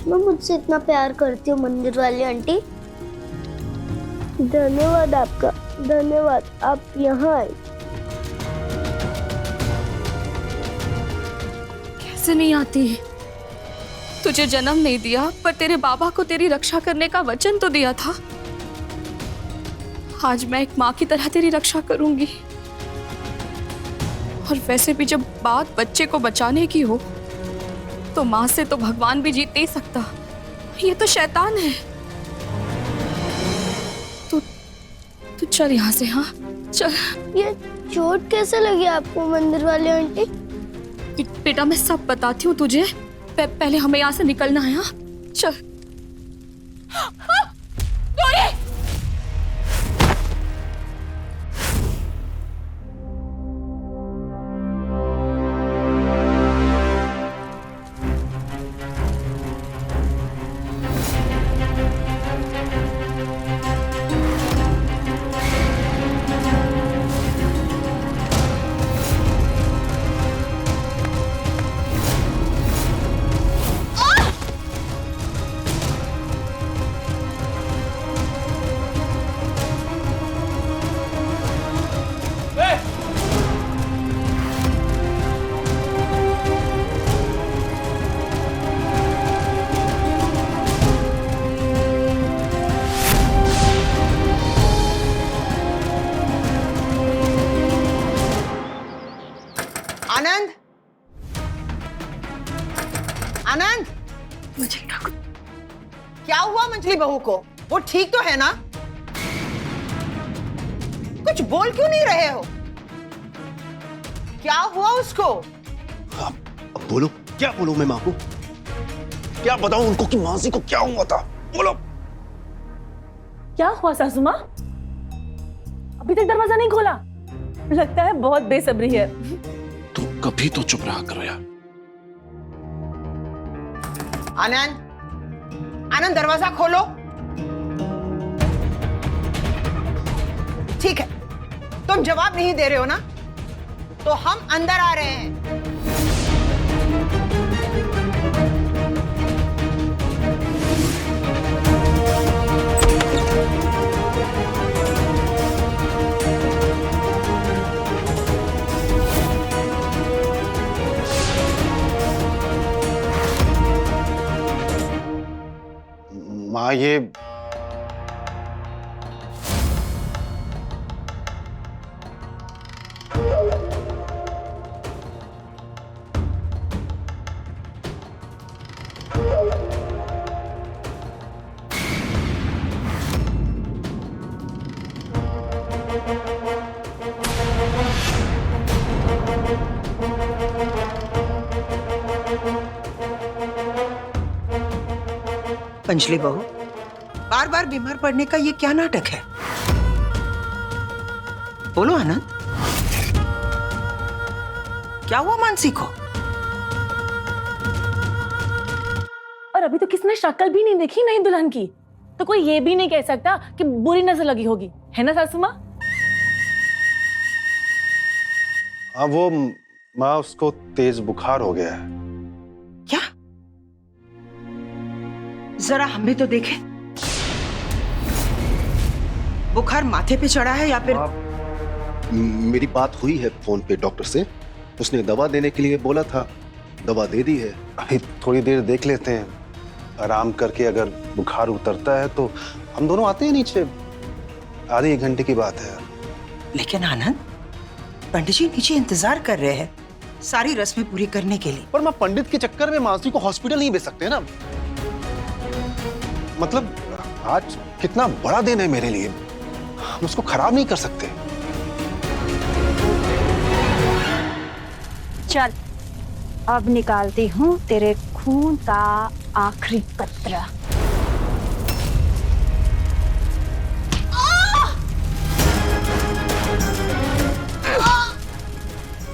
सच में मुझसे इतना प्यार करती हो मंदिर वाली आंटी? धन्यवाद आपका, धन्यवाद, आप यहाँ आए। कैसे नहीं आती? तुझे जन्म नहीं दिया पर तेरे बाबा को तेरी रक्षा करने का वचन तो दिया था। आज मैं एक माँ की तरह तेरी रक्षा करूंगी। और वैसे भी जब बात बच्चे को बचाने की हो तो माँ से तो भगवान भी जीत नहीं सकता। ये तो शैतान है। तू चल यहाँ से। हाँ चल। ये चोट कैसे लगी आपको मंदिर वाली आंटी? बेटा मैं सब बताती हूँ तुझे। पहले हमें यहाँ से निकलना है। हाँ चल। आनंद, आनंद, क्या हुआ मंजली बहू को? वो ठीक तो है ना? कुछ बोल क्यों नहीं रहे हो? क्या हुआ उसको? अब बोलो, क्या बोलूं मैं माँ को? क्या बताऊं उनको कि मासी को क्या हुआ था? बोलो। क्या हुआ सासू माँ? अभी तक दरवाजा नहीं खोला? लगता है बहुत बेसब्री है। तुम कभी तो चुप रहा करो यार। आनंद, आनंद दरवाजा खोलो। ठीक है, तुम जवाब नहीं दे रहे हो ना, तो हम अंदर आ रहे हैं। माँ ये मंजली बहू, बार बार बीमार पड़ने का ये क्या नाटक है? बोलो आनंद, क्या हुआ मानसी को? और अभी तो किसने शक्ल भी नहीं देखी नई दुल्हन की, तो कोई ये भी नहीं कह सकता कि बुरी नजर लगी होगी, है ना सासू माँ? हाँ वो माँ उसको तेज बुखार हो गया है। क्या? जरा हम भी तो देखें। बुखार माथे पे चढ़ा है या फिर? मेरी बात हुई है फोन पे डॉक्टर से। उसने दवा देने के लिए बोला था, दवा दे दी है। अभी थोड़ी देर देख लेते हैं, आराम करके अगर बुखार उतरता है तो हम दोनों आते हैं नीचे। आधे एक घंटे की बात है। लेकिन आनंद, पंडित जी नीचे इंतजार कर रहे हैं सारी रस्में पूरी करने के लिए। पर मैं पंडित के चक्कर में मानसी को हॉस्पिटल नहीं भेज सकते ना। मतलब आज कितना बड़ा दिन है मेरे लिए, हम उसको खराब नहीं कर सकते। चल अब निकालती हूँ तेरे खून का आखिरी कतरा।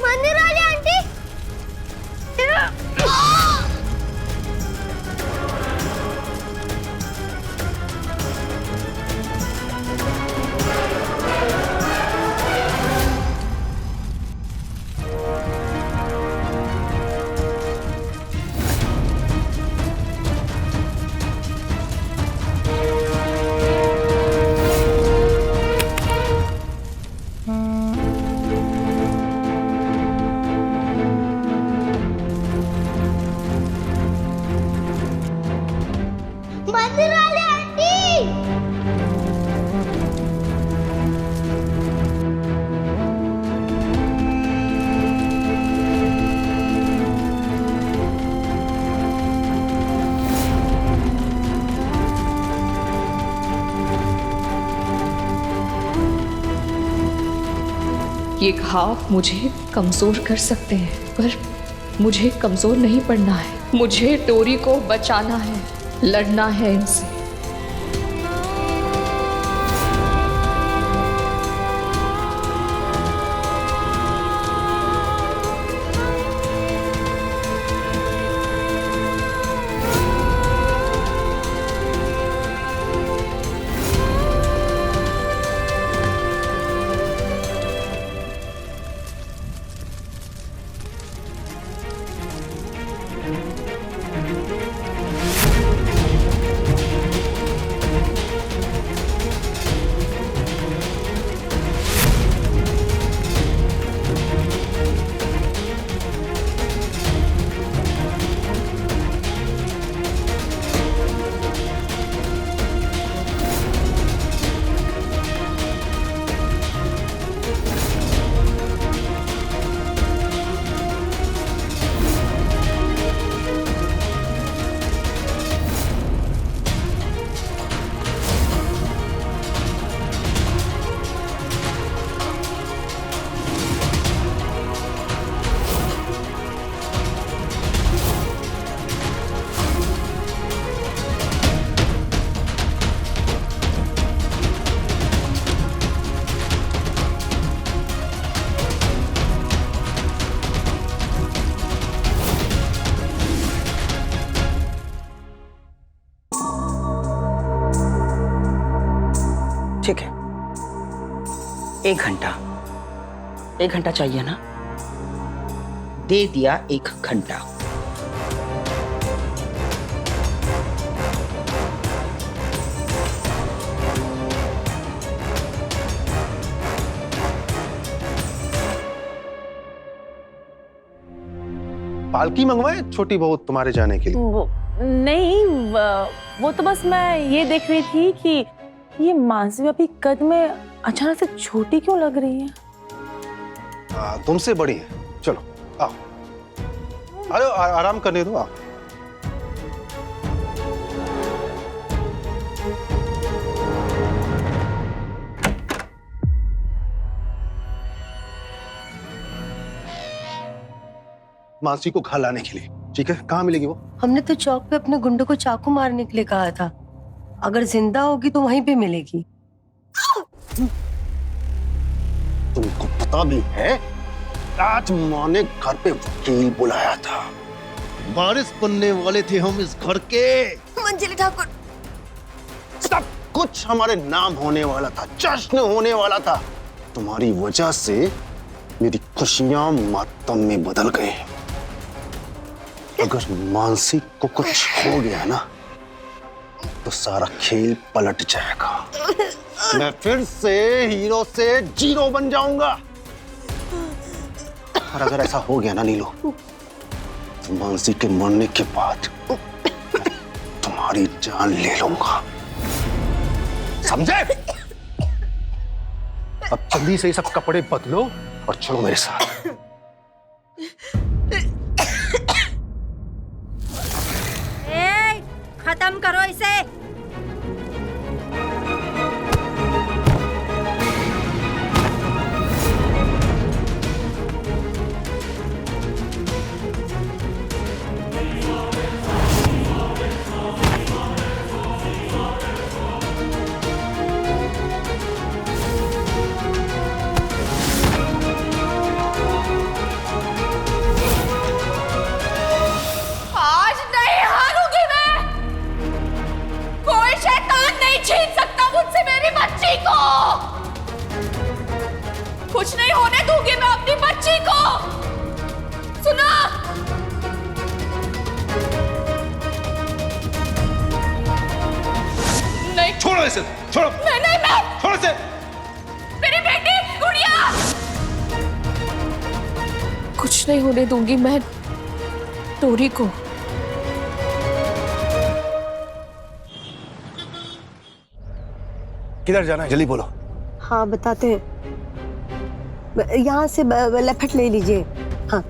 मंदिर वाली आंटी! ये घाव मुझे कमजोर कर सकते हैं, पर मुझे कमजोर नहीं पड़ना है। मुझे डोरी को बचाना है, लड़ना है इनसे। ठीक है, 1 घंटा चाहिए ना? दे दिया 1 घंटा। पालकी मंगवाए छोटी बहू तुम्हारे जाने के लिए? नहीं, वो तो बस मैं ये देख रही थी कि ये मानसी अभी कद में अचानक से छोटी क्यों लग रही है। तुमसे बड़ी है। चलो आओ, अरे आराम करने दो, आओ। मानसी को घर लाने के लिए, ठीक है? कहाँ मिलेगी वो? हमने तो चौक पे अपने गुंडों को चाकू मारने के लिए कहा था। अगर जिंदा होगी तो वहीं पे मिलेगी। तुमको पता भी है, आज माँ ने घर पे वकील बुलाया था। बारिश बनने वाले थे हम इस घर के। मंजिली ठाकुर, सब कुछ हमारे नाम होने वाला था, जश्न होने वाला था। तुम्हारी वजह से मेरी खुशियां मातम में बदल गए। अगर मानसी को कुछ हो गया ना तो सारा खेल पलट जाएगा। मैं फिर से हीरो से जीरो बन जाऊंगा। और अगर ऐसा हो गया ना नीलू, तो मानसी के मरने के बाद तुम्हारी जान ले लूंगा, समझे? अब जल्दी से ये सब कपड़े बदलो और चलो मेरे साथ। खत्म करो इसे। आज नहीं हारूंगी मैं। कोई शैतान नहीं छीन सकता मुझसे मेरी बच्ची को। कुछ नहीं होने दूंगी मैं अपनी बच्ची को। सुना? नहीं, छोड़ो इसे, छोड़ो। नहीं, मैं छोड़ो इसे। मेरी बेटी गुड़िया। कुछ नहीं होने दूंगी मैं डोरी को। किधर जाना है, जल्दी बोलो। हाँ बताते हैं, यहाँ से लेफ्ट ले लीजिए। हाँ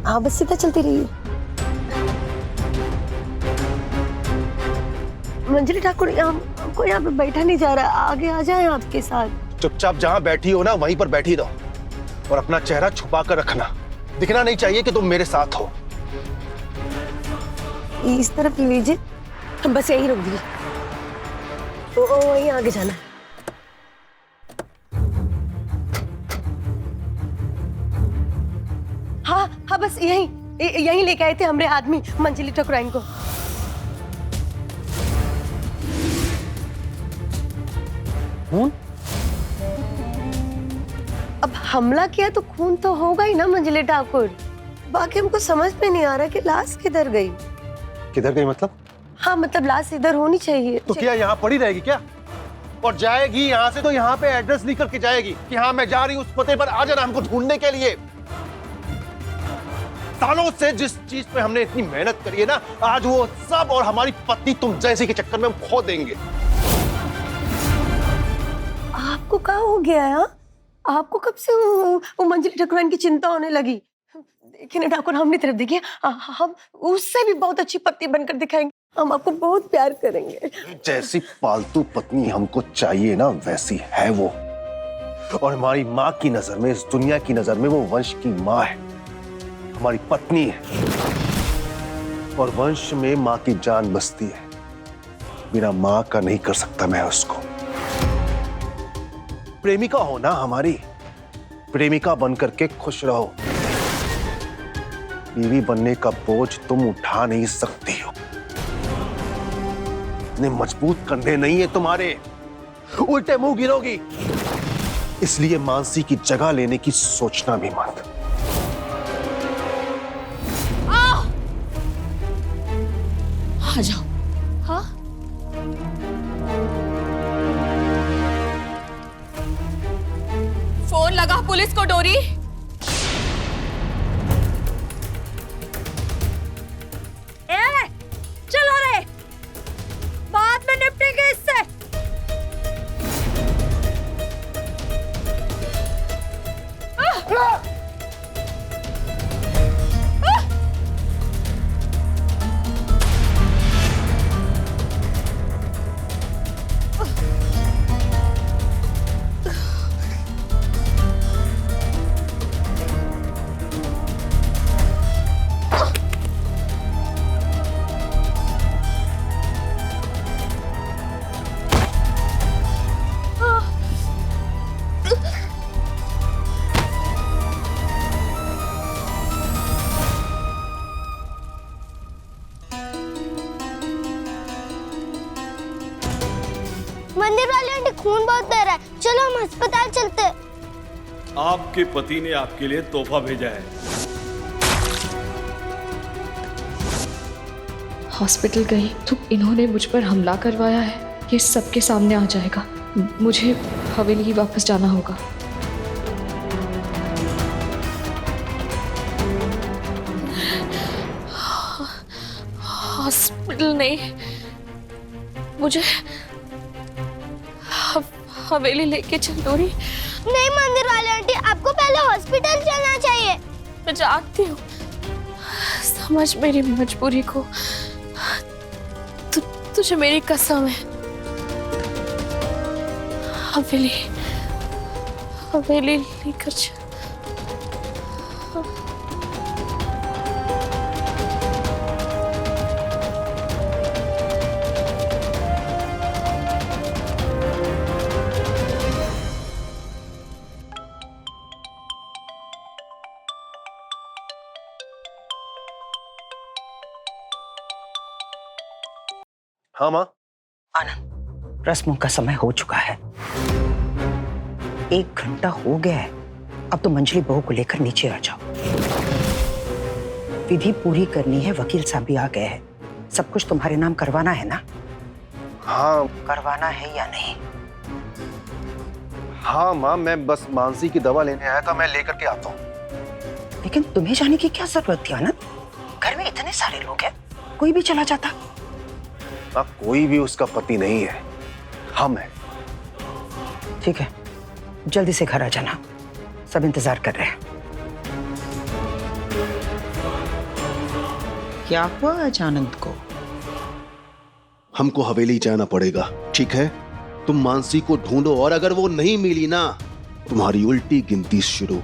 हाँ, बस सीधा चलती रहिए। मंजिली ठाकुर, हमको यहाँ पे बैठा नहीं जा रहा, आगे आ जाए आपके साथ। चुपचाप जहां बैठी हो ना वहीं पर बैठी रहो और अपना चेहरा छुपा कर रखना। दिखना नहीं चाहिए कि तुम मेरे साथ हो। इस तरफ लीजिए, बस यही रोक दीजिए। ओ वहीं आगे जाना। हाँ हाँ, बस यहीं लेके आए थे हमरे आदमी मंजिली ठकुराइन को। खून? अब हमला किया तो खून तो होगा ही ना मंजिली ठाकुर। बाकी हमको समझ में नहीं आ रहा कि लाश किधर गई। किधर गई मतलब? हाँ मतलब लाश इधर होनी चाहिए। तो क्या यहाँ पड़ी रहेगी क्या? और जाएगी यहाँ से तो यहाँ पे एड्रेस लिख करके जाएगी कि हाँ मैं जा रही हूँ उस पते पर, आ जाना हमको ढूंढने के लिए। सालों से जिस चीज पे हमने इतनी मेहनत करी है ना, आज वो सब और हमारी पत्नी तुम जैसे के चक्कर में हम खो देंगे। आपको क्या हो गया है? आपको कब से वो मंजिली ठकुराइन की चिंता होने लगी? देखिए ना ठाकुर, हमने तरफ देखिए, हम उससे भी बहुत अच्छी पत्नी बनकर दिखाएंगे। हम आपको बहुत प्यार करेंगे। जैसी पालतू पत्नी हमको चाहिए ना वैसी है वो। और हमारी माँ की नजर में, इस दुनिया की नजर में वो वंश की माँ है, हमारी पत्नी है। और वंश में माँ की जान बसती है। बिना माँ का नहीं कर सकता मैं उसको। प्रेमिका हो ना हमारी, प्रेमिका बनकर के खुश रहो। बीवी बनने का बोझ तुम उठा नहीं सकती हो। इतने मजबूत कंधे नहीं है तुम्हारे, उल्टे मुंह गिरोगी। इसलिए मानसी की जगह लेने की सोचना भी मत। आ जाओ। हाँ, फोन लगा पुलिस को डोरी। चलो रे, बाद में निपटेंगे इससे। मंदिर वाले आंटी, खून बहुत बह रहा है, चलो हम अस्पताल चलते हैं। आपके पति ने आपके लिए तोहफा भेजा है। हॉस्पिटल गई तो इन्होंने मुझ पर हमला करवाया है, ये सबके सामने आ जाएगा। मुझे हवेली ही वापस जाना होगा। हॉस्पिटल नहीं, मुझे हवेली लेके चल डोरी। नहीं मंदिर वाले आंटी, आपको पहले हॉस्पिटल चलना चाहिए। मैं जानती हूँ, समझ मेरी मजबूरी को। तुझे मेरी कसम है, हवेली लेकर चल। हाँ माँ। आनंद, रस्मों का समय हो चुका है। 1 घंटा हो गया है। अब तो मंजिली बहू को लेकर नीचे आ जाओ। विधि पूरी करनी है, वकील साहब भी आ गए हैं। सब कुछ तुम्हारे नाम करवाना है ना? हाँ करवाना है या नहीं? हाँ माँ, मैं बस मानसी की दवा लेने आया था, मैं लेकर के आता हूँ। लेकिन तुम्हें जाने की क्या जरूरत थी आनंद? घर में इतने सारे लोग हैं, कोई भी चला जाता। कोई भी उसका पति नहीं है, हम हैं। ठीक है, जल्दी से घर आ जाना, सब इंतजार कर रहे हैं। क्या हुआ आज आनंद को? हमको हवेली जाना पड़ेगा, ठीक है? तुम मानसी को ढूंढो और अगर वो नहीं मिली ना, तुम्हारी उल्टी गिनती शुरू।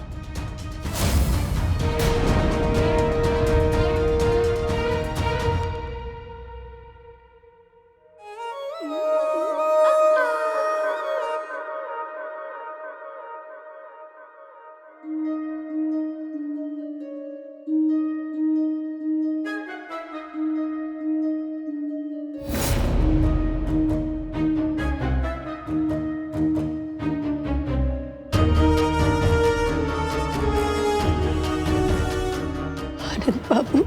आनंद बाबू,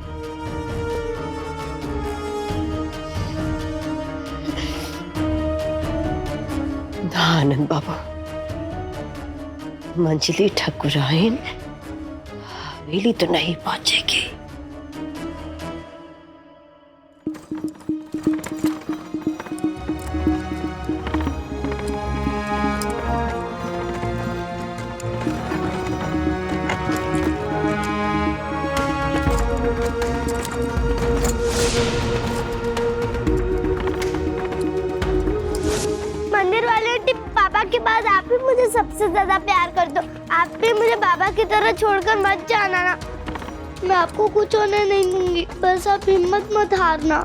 ना आनंद बाबू, मंजली ठकुराइन हवेली तो नहीं पहुंचेगी। मंदिर वाले आंटी, पापा के बाद आप ही मुझे सबसे ज्यादा प्यार कर दो। आप भी मुझे बाबा की तरह छोड़कर मत जाना ना। मैं आपको कुछ होने नहीं दूंगी, बस आप हिम्मत मत हारना।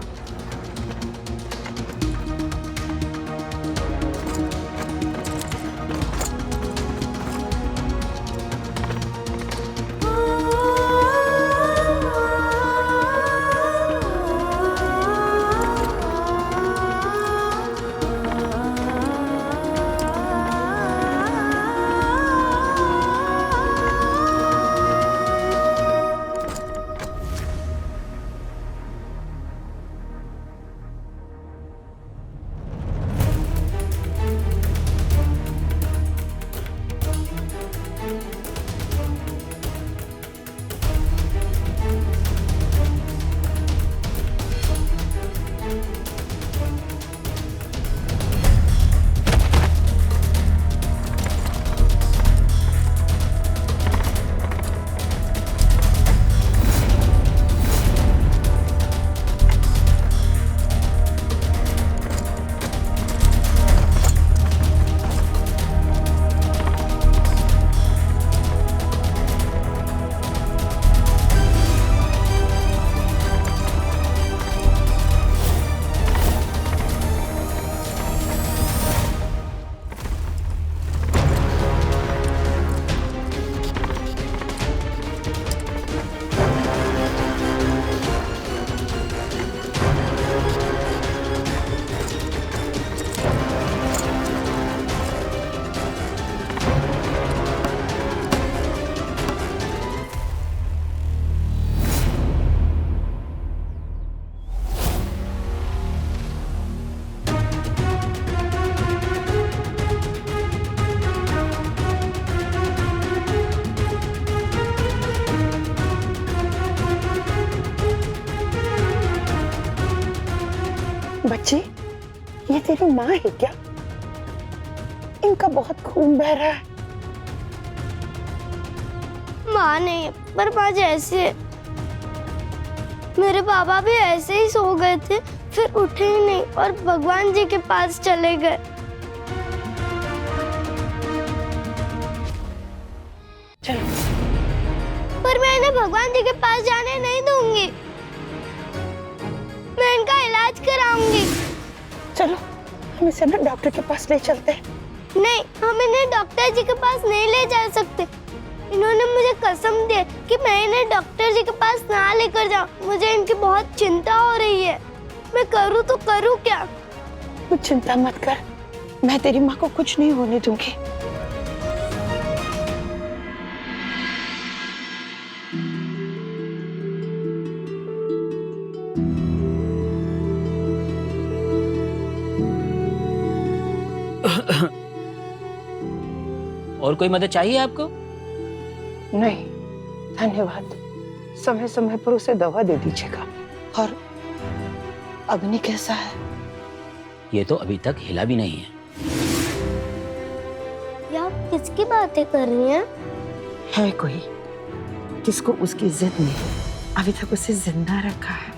बच्चे, ये तेरी माँ है क्या? इनका बहुत खून बह रहा है। माँ नहीं, पर माँ जैसे मेरे बाबा भी ऐसे ही सो गए थे, फिर उठे ही नहीं और भगवान जी के पास चले गए। चलो, पर मैं इन्हें भगवान जी के पास जाने नहीं दूंगी। मैं इनका इलाज कराऊंगी। चलो, हम इसे ना डॉक्टर के पास ले चलते हैं। नहीं, हम इन्हें डॉक्टर जी के पास नहीं ले जा सकते। इन्होंने मुझे कसम दी कि मैं इन्हें डॉक्टर जी के पास ना लेकर जाऊं। मुझे इनकी बहुत चिंता हो रही है। मैं करूं तो करूं क्या? तू चिंता मत कर, मैं तेरी माँ को कुछ नहीं होने दूंगी। और कोई मदद चाहिए आपको? नहीं, धन्यवाद। समय समय पर उसे दवा दे दीजिएगा। और अग्नि कैसा है? ये तो अभी तक हिला भी नहीं है। ये आप किसकी बातें कर रही हैं? है कोई जिसको उसकी जिद ने अभी तक उसे जिंदा रखा है।